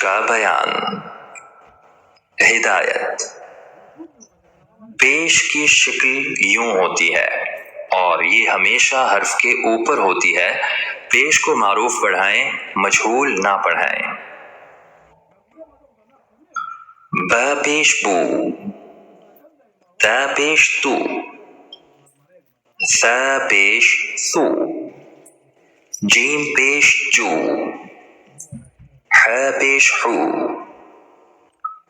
का बयान। हिदायत। पेश की शक्ल यूं होती है और ये हमेशा हर्फ के ऊपर होती है। पेश को मारूफ पढ़ाएं, मजहूल ना पढ़ाएं। ब पेश बू, ता पेश तू, सा पेश सू, जीम पेश जू, ह पेश हू,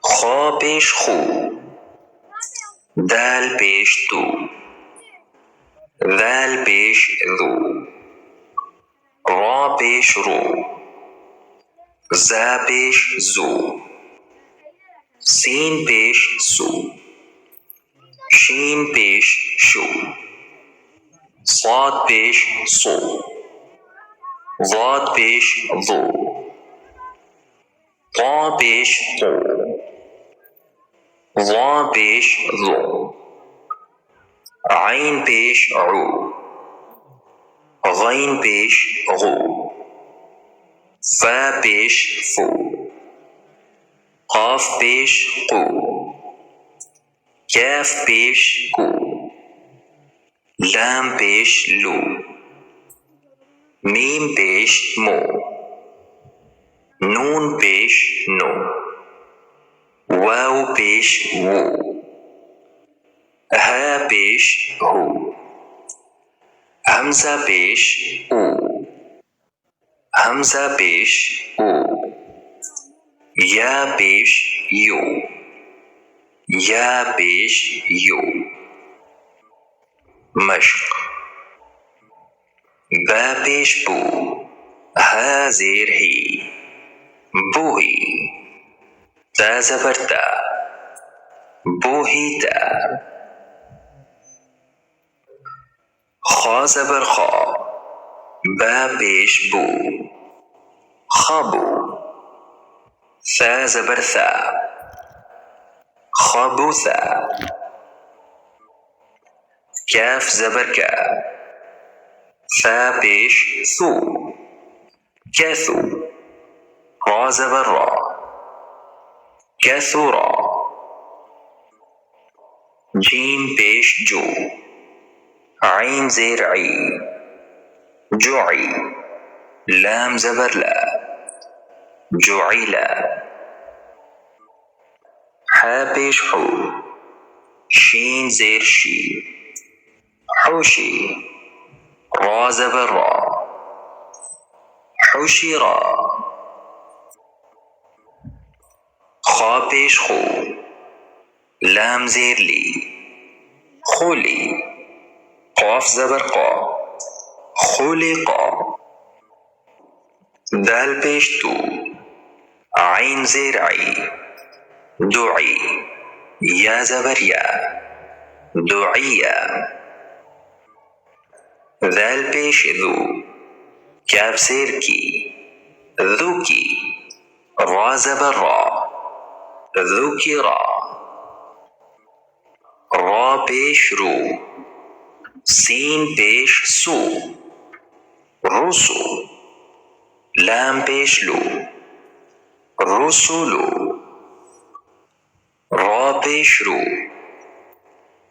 खौ पेश खू, दाल पेश तू, दाल पेश दू, रा पेश रू, जा पेश जू, सीन पेश सू, शीन पेश शू, साद पेश सू, ज़ाद पेश ज़ू, ता पेश तू, ज़ा पेश ज़ू, आइन पेश ऊ, गैन पेश गू, फा पेश फू, काफ पेश कू, कैफ पेश कू, लाम पेश लू, मीम पेश मू, नून पेश नो, वाव पेश वू, हा पेश हू, हमजा पेश ऊ, हमजा पेश ऊ, या पेश यू, या पेश यू। मश्क। बा पेश बू, हा ज़ेर ही, बूही, ता ज़बर ता, बूहीता, खा ज़बर खा, बा पेश बू, खाबू, सा ज़बर सा, खाबूसा, कैफ ज़बर का, फा पेश सू, कैसू, रा ज़बर रा, कैसूरा, जीम पेश जो, आइन ज़ेर आई, जुई, लाम ज़बर ला, जुईला, हा पेश हू, शीन ज़ेर शी, हुशी, रा ज़बर रा, हुशिरा, खा पेश खू, लाम ज़ेर ली, खुली, काफ ज़बर क़ा, खुलिक़ा, दाल पेश तू, आइन ज़ेर आई, दुई, या ज़बर या, दुइया, दाल पेश दू, कैफ ज़ेर की, ज़ुकी, रा ज़बर रा, ज़ुकिरा, रा पेश रू, सीन पेश सू, रुसू, लाम पेश लू, रुसुलू, रा पेश रू,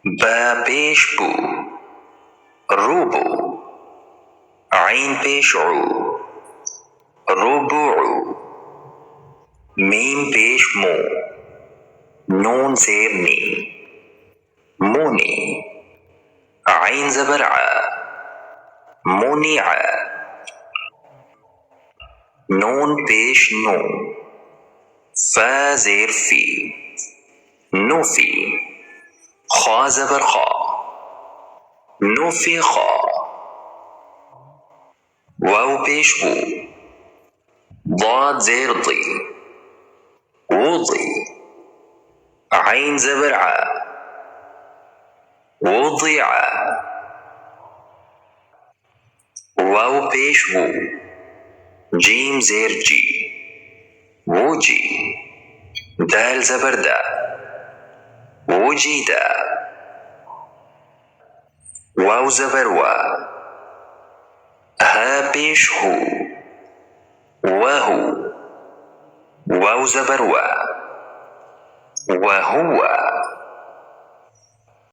बा पेश बू, रूबू, आइन पेश ऊ, रुबू, मीम पेश मू, नून ज़ेर नी, मुनी, आइन ज़बर आ, मुनिआ, नून पेश नू, फा ज़ेर फी, नूफी, खा ज़बर खा, नूफिखा, वाव पेश वू, ज़ाद ज़ेर दी, वुदी, आइन ज़बर आ, वुदिआ, वाव पेश वू, जीम ज़ेर जी, वूजी, दाल ज़बर दा, वूजीदा, वाव ज़बर वा, हा पेश हू, वहू, वाव ज़बर वा, वहुवा।